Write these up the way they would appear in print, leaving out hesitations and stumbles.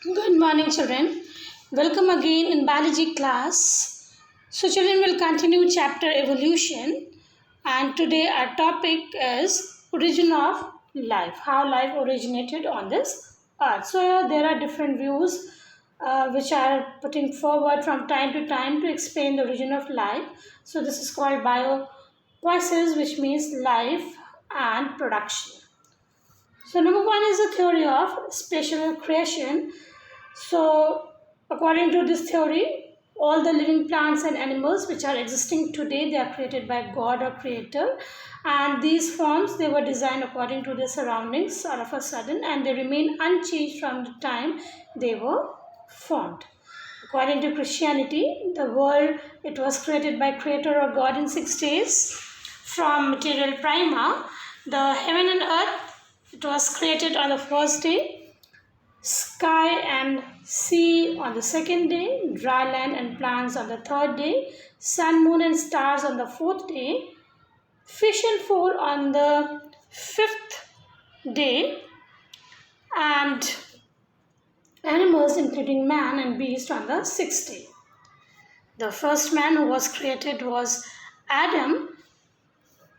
Good morning, children. Welcome again in biology class. So, children will continue chapter evolution, and today our topic is origin of life. How life originated on this earth. So, there are different views which are putting forward from time to time to explain the origin of life. So, this is called biopoiesis, which means life and production. So, number one is the theory of spatial creation. So, according to this theory, all the living plants and animals which are existing today, they are created by God or Creator, and these forms they were designed according to their surroundings all of a sudden, and they remain unchanged from the time they were formed. According to Christianity, the world it was created by Creator or God in 6 days from material prima. The heaven and earth it was created on the first day, sky and sea on the second day, dry land and plants on the third day, sun, moon, and stars on the fourth day, fish and fowl on the fifth day, and animals, including man and beast, on the sixth day. The first man who was created was Adam,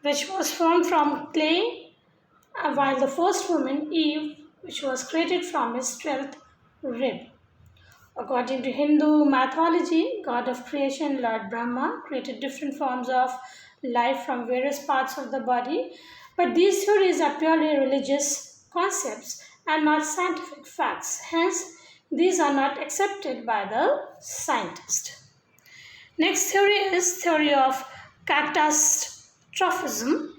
which was formed from clay, while the first woman, Eve, which was created from his 12th rib. According to Hindu mythology, god of creation Lord Brahma created different forms of life from various parts of the body, but these theories are purely religious concepts and not scientific facts. Hence, these are not accepted by the scientist. Next theory is theory of catastrophism.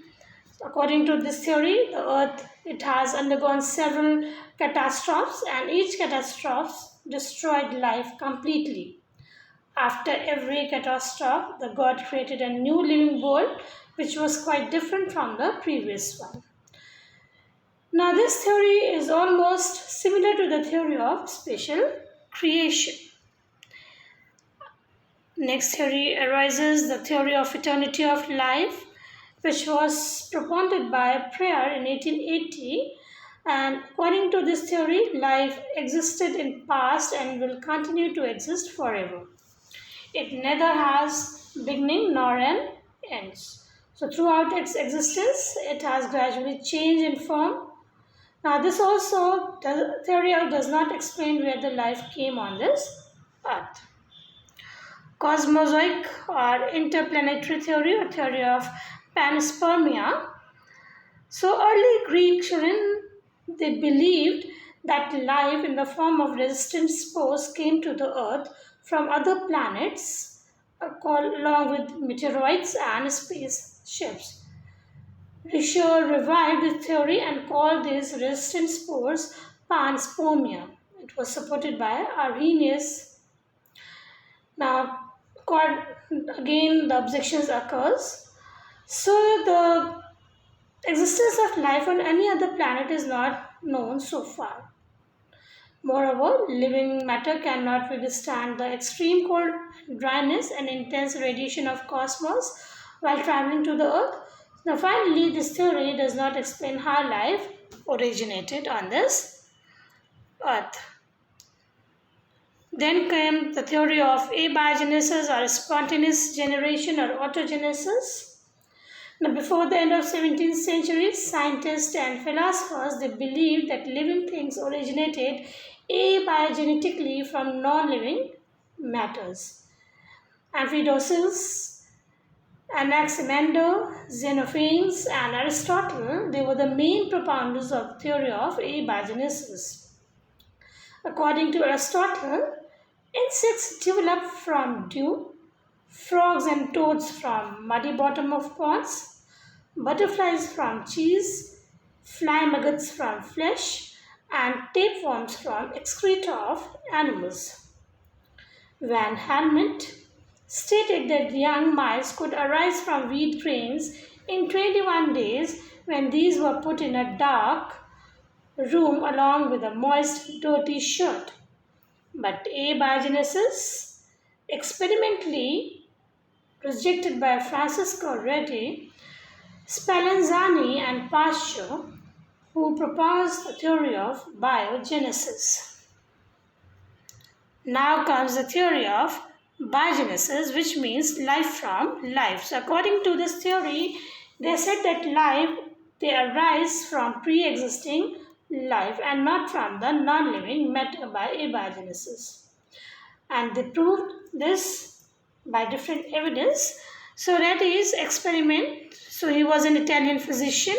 According to this theory, the earth it has undergone several catastrophes and each catastrophe destroyed life completely. After every catastrophe, the god created a new living world which was quite different from the previous one. Now this theory is almost similar to the theory of spatial creation. Next theory arises the theory of eternity of life, which was proposed by Preyer in 1880. And according to this theory, life existed in past and will continue to exist forever. It neither has beginning nor an end. So throughout its existence, it has gradually changed in form. Now this also, the theory does not explain where the life came on this earth. Cosmozoic or interplanetary theory or theory of panspermia. So early Greek children they believed that life in the form of resistant spores came to the earth from other planets along with meteoroids and spaceships. Richer revived the theory and called these resistant spores panspermia. It was supported by Arrhenius. Now, again, the objections occurs. So, the existence of life on any other planet is not known so far. Moreover, living matter cannot withstand the extreme cold, dryness, and intense radiation of cosmos while traveling to the Earth. Now, finally, this theory does not explain how life originated on this Earth. Then came the theory of abiogenesis or spontaneous generation or autogenesis. Now, before the end of 17th century, scientists and philosophers they believed that living things originated abiogenetically from non-living matters. Empedocles, Anaximander, Xenophanes, and Aristotle they were the main propounders of the theory of abiogenesis. According to Aristotle, insects develop from dew, frogs and toads from muddy bottom of ponds, butterflies from cheese, fly maggots from flesh, and tapeworms from excreta of animals. Van Helmont stated that young mice could arise from wheat grains in 21 days when these were put in a dark room along with a moist, dirty shirt. But abiogenesis, experimentally rejected by Francisco Redi, Spallanzani, and Pasteur, who proposed the theory of biogenesis. Now comes the theory of biogenesis, which means life from life. So according to this theory, they said that life, they arise from pre-existing life and not from the non-living matter by abiogenesis. And they proved this by different evidence. So Redi's experiment, so he was an Italian physician,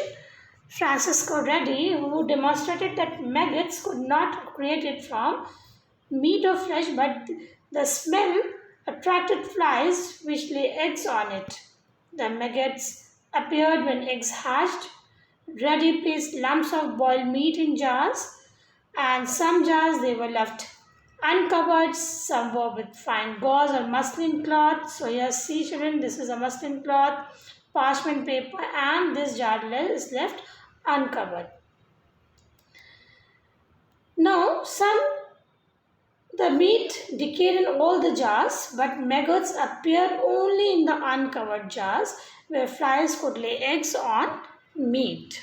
Francisco Redi, who demonstrated that maggots could not create it from meat or flesh, but the smell attracted flies which lay eggs on it. The maggots appeared when eggs hatched. Redi placed lumps of boiled meat in jars, and some jars they were left uncovered, some were with fine gauze or muslin cloth. So here see children, this is a muslin cloth, parchment paper, and this jar is left uncovered. Now the meat decayed in all the jars, but maggots appeared only in the uncovered jars where flies could lay eggs on meat.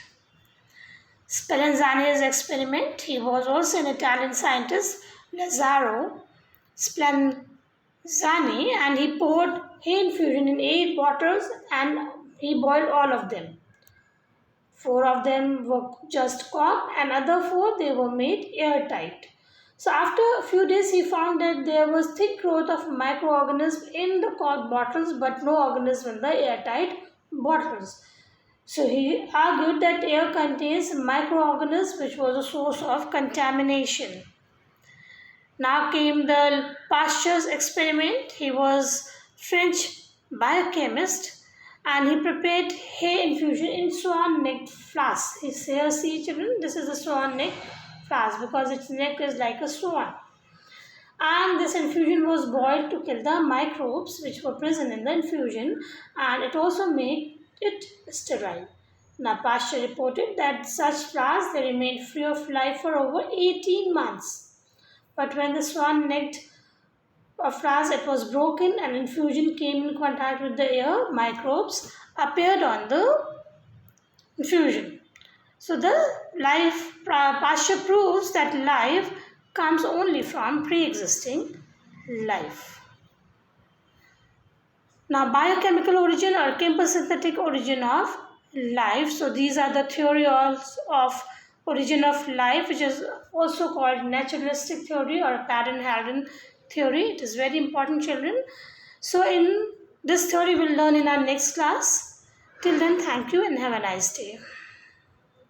Spallanzani's experiment, he was also an Italian scientist, Lazzaro Spallanzani, and he poured hay infusion in 8 bottles and he boiled all of them. 4 of them were just corked and other 4 they were made airtight. So after a few days he found that there was thick growth of microorganisms in the corked bottles but no organism in the airtight bottles. So he argued that air contains microorganisms which was a source of contamination. Now came the Pasteur's experiment. He was French biochemist and he prepared hay infusion in swan-necked flask. Here see children, this is a swan-necked flask because its neck is like a swan. And this infusion was boiled to kill the microbes which were present in the infusion, and it also made it sterile. Now Pasteur reported that such flasks they remained free of life for over 18 months. But when the swan-necked flask it was broken and infusion came in contact with the air, microbes appeared on the infusion. So the life, Pasteur proves that life comes only from pre-existing life. Now biochemical origin or chemosynthetic origin of life. So these are the theories of origin of life, which is also called naturalistic theory or Paden-Halden theory. It is very important, children. So in this theory we'll learn in our next class. Till then, thank you and have a nice day.